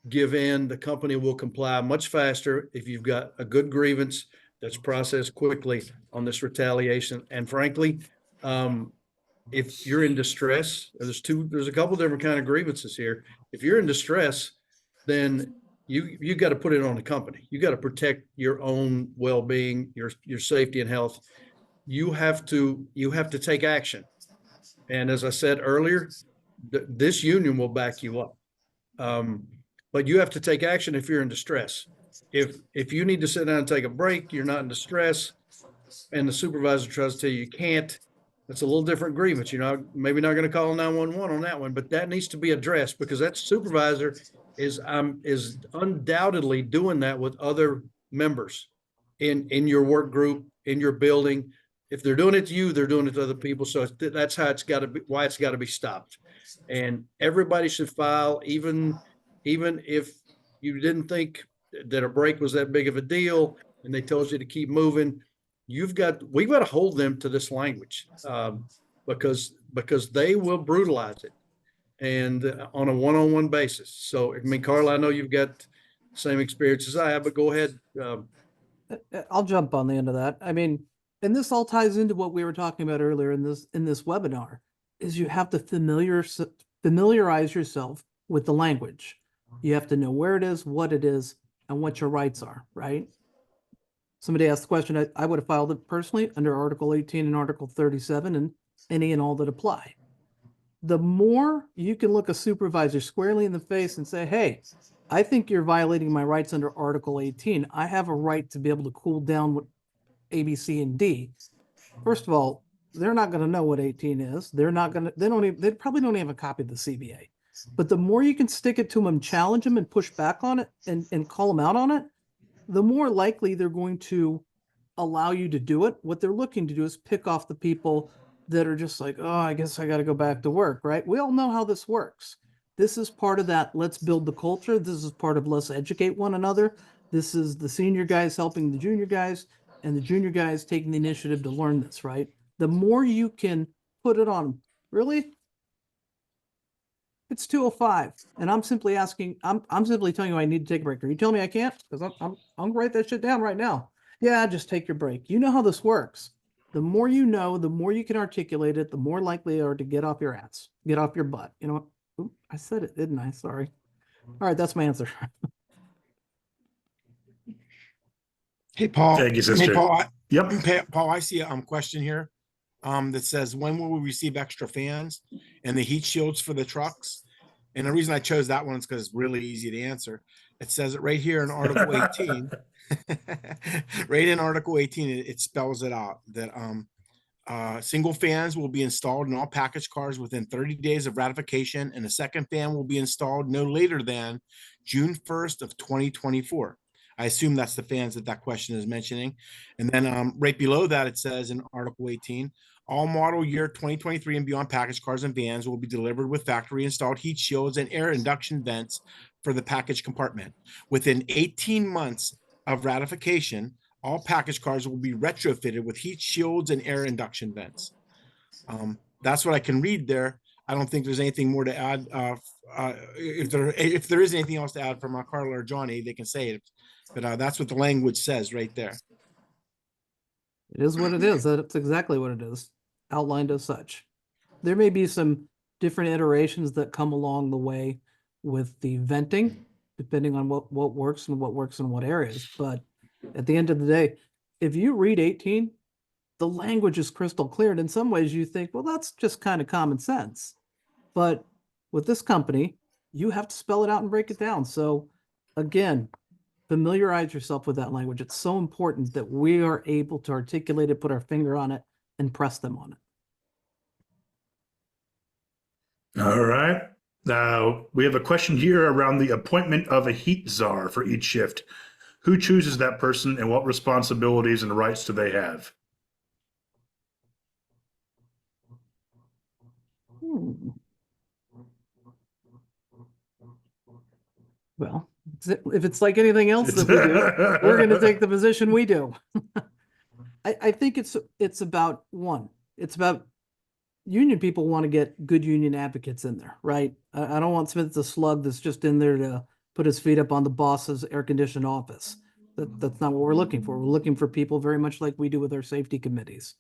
give in. The company will comply much faster if you've got a good grievance that's processed quickly on this retaliation. And frankly, if you're in distress, there's a couple different kind of grievances here. If you're in distress, then you got to put it on the company. You got to protect your own well-being, your safety and health. You have to take action. And as I said earlier, this union will back you up. But you have to take action if you're in distress. If you need to sit down and take a break, you're not in distress, and the supervisor tries to tell you can't, that's a little different grievance. You're maybe not going to call 911 on that one, but that needs to be addressed, because that supervisor is undoubtedly doing that with other members in your work group, in your building. If they're doing it to you, they're doing it to other people. So that's how it's got to be, why it's got to be stopped. And everybody should file, even if you didn't think that a break was that big of a deal and they told you to keep moving. We've got to hold them to this language, because they will brutalize it, and on a one-on-one basis. So, I mean, Carla, I know you've got the same experience as I have, but go ahead. I'll jump on the end of that. I mean, and this all ties into what we were talking about earlier in this webinar, is you have to familiarize yourself with the language. You have to know where it is, what it is, and what your rights are, right? Somebody asked the question, I would have filed it personally under Article 18 and Article 37 and any and all that apply. The more you can look a supervisor squarely in the face and say, hey, I think you're violating my rights under Article 18. I have a right to be able to cool down with A, B, C, and D. First of all, they're not going to know what 18 is. They probably don't even have a copy of the CBA. But the more you can stick it to them and challenge them and push back on it and call them out on it, the more likely they're going to allow you to do it. What they're looking to do is pick off the people that are just like, oh, I guess I got to go back to work, right? We all know how this works. This is part of that. Let's build the culture. This is part of let's educate one another. This is the senior guys helping the junior guys, and the junior guys taking the initiative to learn this, right? The more you can put it on, really, it's 2:05, and I'm simply asking. I'm simply telling you I need to take a break. Are you telling me I can't? Because I'm gonna write that shit down right now. Yeah, just take your break. You know how this works. The more you know, the more you can articulate it, the more likely you are to get off your ass, get off your butt. You know what? Oop, I said it, didn't I? Sorry. All right, that's my answer. Hey, Paul. Thank you, sister. Hey, Paul. Yep. Paul, I see a question here that says, when will we receive extra fans and the heat shields for the trucks? And the reason I chose that one is because it's really easy to answer. It says it right here in Article 18. Right in Article 18, it spells it out that single fans will be installed in all package cars within 30 days of ratification, and a second fan will be installed no later than June 1st of 2024. I assume that's the fans that question is mentioning. And then right below that, it says in Article 18, all model year 2023 and beyond package cars and vans will be delivered with factory installed heat shields and air induction vents for the package compartment. Within 18 months of ratification, all package cars will be retrofitted with heat shields and air induction vents. That's what I can read there. I don't think there's anything more to add. If there is anything else to add from Carla or Johnny, they can say it. But that's what the language says right there. It is what it is. That's exactly what it is, outlined as such. There may be some different iterations that come along the way with the venting, depending on what works in what areas. But at the end of the day, if you read 18, the language is crystal clear. And in some ways you think, well, that's just kind of common sense. But with this company, you have to spell it out and break it down. So again, familiarize yourself with that language. It's so important that we are able to articulate it, put our finger on it, and press them on it. All right. Now, we have a question here around the appointment of a heat czar for each shift. Who chooses that person and what responsibilities and rights do they have? Hmm. Well, if it's like anything else that we do, we're going to take the position we do. I think it's about one. It's about union people want to get good union advocates in there, right? I don't want Smith the slug that's just in there to put his feet up on the boss's air-conditioned office. That's not what we're looking for. We're looking for people very much like we do with our safety committees,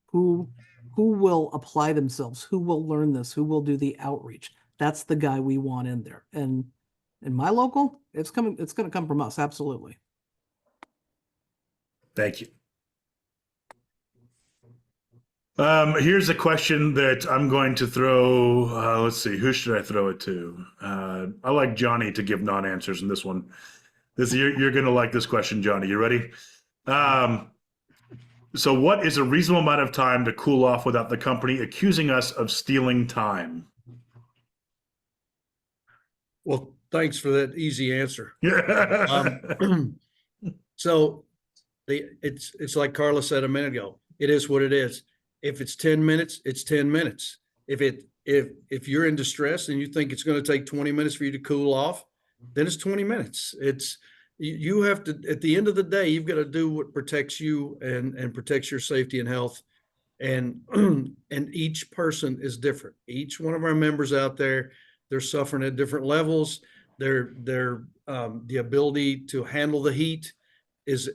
who will apply themselves, who will learn this, who will do the outreach. That's the guy we want in there. And in my local, it's going to come from us. Absolutely. Thank you. Here's a question that I'm going to throw. Let's see, who should I throw it to? I like Johnny to give non-answers in this one. You're going to like this question, Johnny. You ready? So what is a reasonable amount of time to cool off without the company accusing us of stealing time? Well, thanks for that easy answer. Yeah. So it's like Carla said a minute ago. It is what it is. If it's 10 minutes, it's 10 minutes. If you're in distress and you think it's going to take 20 minutes for you to cool off, then it's 20 minutes. You have to, at the end of the day, you've got to do what protects you and protects your safety and health. And and each person is different. Each one of our members out there, they're suffering at different levels. The ability to handle the heat is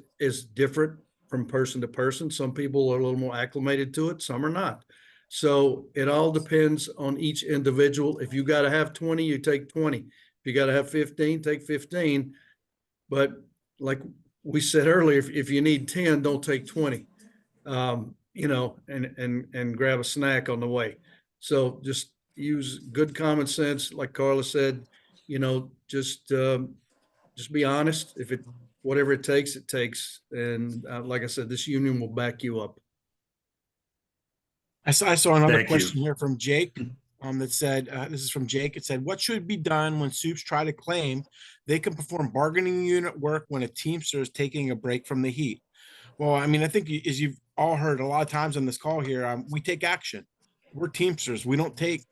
different from person to person. Some people are a little more acclimated to it, some are not. So it all depends on each individual. If you got to have 20, you take 20. If you got to have 15, take 15. But like we said earlier, if you need 10, don't take 20. And grab a snack on the way. So just use good common sense, like Carla said. Just be honest. Whatever it takes, it takes. And like I said, this union will back you up. I saw another Thank you. question here from Jake that said, this is from Jake. It said, what should be done when soups try to claim they can perform bargaining unit work when a Teamster is taking a break from the heat? Well, I mean, I think as you've all heard a lot of times on this call here, we take action. We're Teamsters. We don't take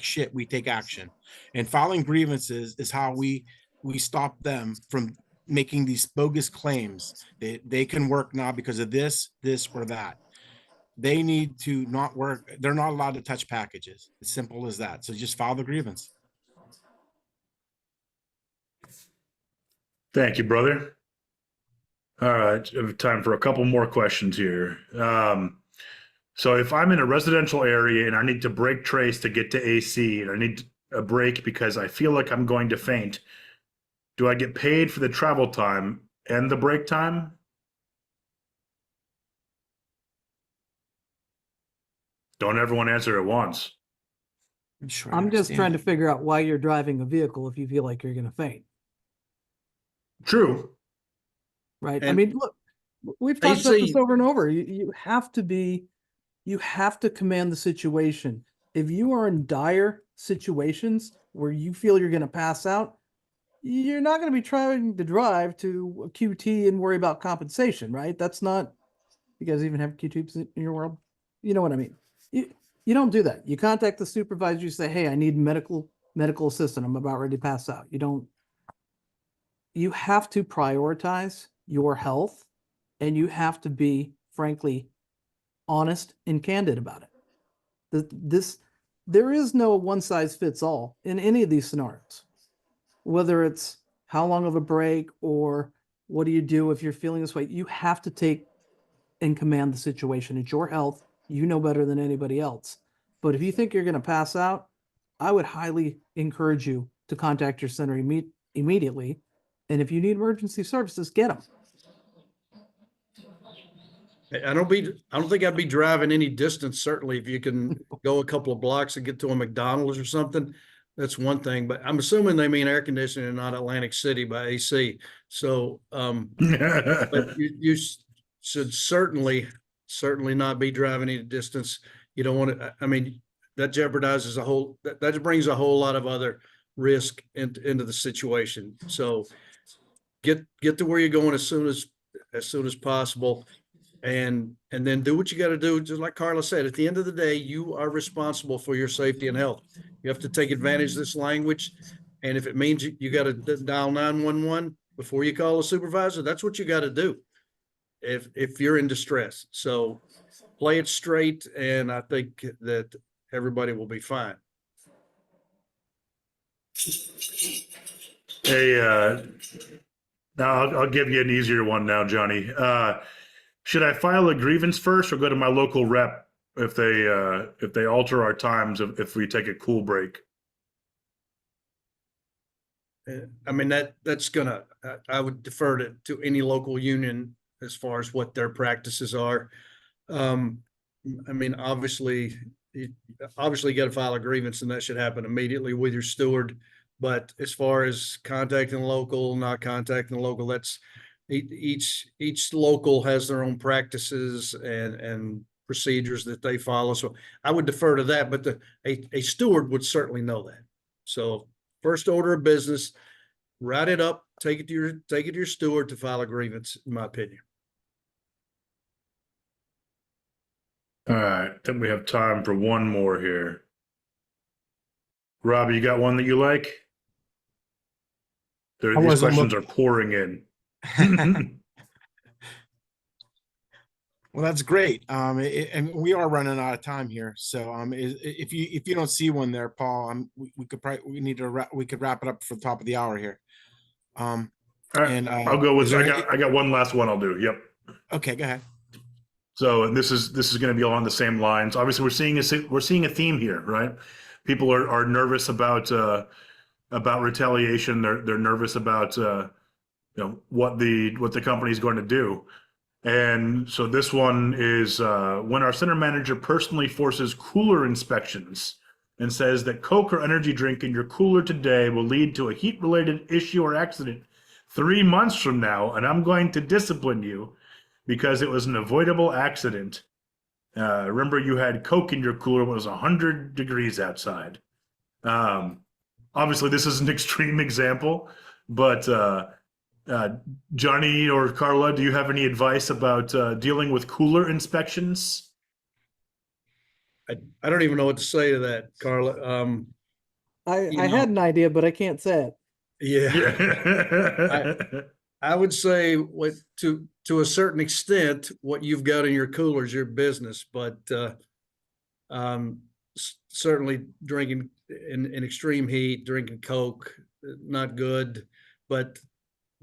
shit. We take action. And filing grievances is how we stop them from making these bogus claims that they can work now because of this, or that. They need to not work. They're not allowed to touch packages. As simple as that. So just file the grievance. Thank you, brother. All right, I have time for a couple more questions here. So if I'm in a residential area and I need to break trace to get to AC and I need a break because I feel like I'm going to faint, do I get paid for the travel time and the break time? Don't everyone answer at once. I'm just trying to figure out why you're driving a vehicle if you feel like you're going to faint. True. Right. I And mean, look, we've talked about this AC over and over. You have to command the situation. If you are in dire situations where you feel you're going to pass out, you're not going to be trying to drive to a QT and worry about compensation, right? That's not, you guys even have QTs in your world? You know what I mean? You don't do that. You contact the supervisor, you say, hey, I need medical assistance. I'm about ready to pass out. You have to prioritize your health, and you have to be, frankly, honest and candid about it. There is no one size fits all in any of these scenarios, whether it's how long of a break or what do you do if you're feeling this way. You have to take and command the situation. It's your health. You know better than anybody else. But if you think you're going to pass out, I would highly encourage you to contact your center immediately. And if you need emergency services, get them. I don't think I'd be driving any distance. Certainly, if you can go a couple of blocks and get to a McDonald's or something, that's one thing. But I'm assuming they mean air conditioning and not Atlantic City by AC. So, but you should certainly not be driving any distance. You don't want to. I mean, that jeopardizes that brings a whole lot of other risk into the situation. So get to where you're going as soon as possible. And then do what you got to do. Just like Carla said, at the end of the day, you are responsible for your safety and health. You have to take advantage of this language. And if it means you got to dial 911 before you call a supervisor, that's what you got to do if you're in distress. So play it straight, and I think that everybody will be fine. Hey, now I'll give you an easier one now, Johnny. Should I file a grievance first or go to my local rep if they alter our times if we take a cool break? I mean, that's gonna, I would defer to any local union as far as what their practices are. I mean, obviously you got to file a grievance, and that should happen immediately with your steward. But as far as contacting the local, not contacting the local, that's each local has their own practices and procedures that they follow. So I would defer to that, but a steward would certainly know that. So first order of business, write it up, take it to your steward to file a grievance, in my opinion. All right, I think we have time for one more here. Rob, you got one that you like? These questions are pouring in. Well, that's great. And we are running out of time here. So, if you don't see one there, Paul, we could wrap it up for the top of the hour here. All right, and I'll go with. I got one last one. I'll do. Yep. Okay, go ahead. So this is going to be along the same lines. Obviously, we're seeing a theme here, right? People are nervous about retaliation. They're nervous about what the company is going to do. And so this one is when our center manager personally forces cooler inspections and says that Coke or energy drink in your cooler today will lead to a heat-related issue or accident 3 months from now, and I'm going to discipline you because it was an avoidable accident. Remember, you had Coke in your cooler when it was 100 degrees outside. Obviously, this is an extreme example, but Johnny or Carla, do you have any advice about dealing with cooler inspections? I don't even know what to say to that, Carla. I had an idea, but I can't say it. Yeah. I would say to a certain extent, what you've got in your cooler is your business, but certainly drinking in extreme heat, drinking Coke, not good, but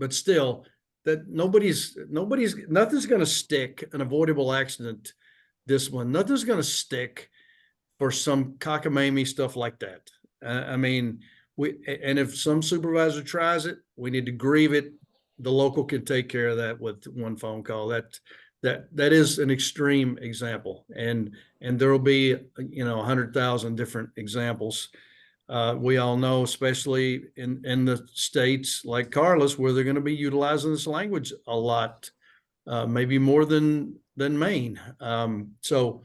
still, that nothing's going to stick. An avoidable accident, this one, nothing's going to stick for some cockamamie stuff like that. I mean, if some supervisor tries it, we need to grieve it. The local can take care of that with one phone call. That is an extreme example, and there will be 100,000 different examples. We all know, especially in the states like Carlos, where they're going to be utilizing this language a lot, maybe more than Maine. So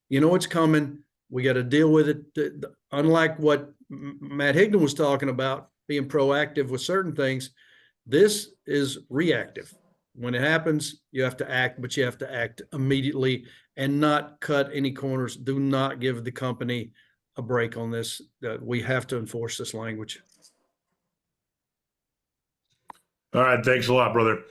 it's coming. We got to deal with it. Unlike what Matt Higdon was talking about, being proactive with certain things, this is reactive. When it happens, you have to act, but you have to act immediately and not cut any corners. Do not give the company a break on this. We have to enforce this language. All right, thanks a lot, brother.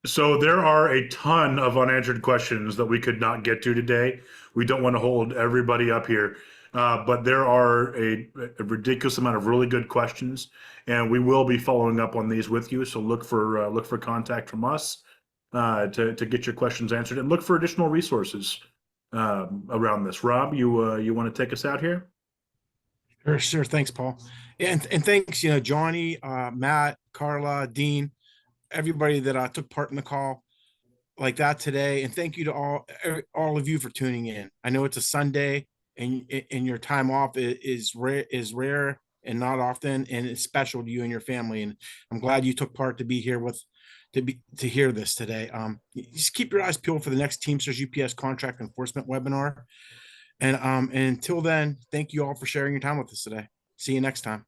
So there are a ton of unanswered questions that we could not get to today. We don't want to hold everybody up here, but there are a ridiculous amount of really good questions, and we will be following up on these with you. So look for contact from us to get your questions answered, and look for additional resources around this. Rob, you want to take us out here? Sure. Thanks, Paul. And thanks, Johnny, Matt, Carla, Dean, everybody that took part in the call like that today. And thank you to all of you for tuning in. I know it's a Sunday and your time off is rare and not often, and it's special to you and your family. And I'm glad you took part to be here to hear this today. Just keep your eyes peeled for the next Teamsters UPS contract enforcement webinar. And until then, thank you all for sharing your time with us today. See you next time.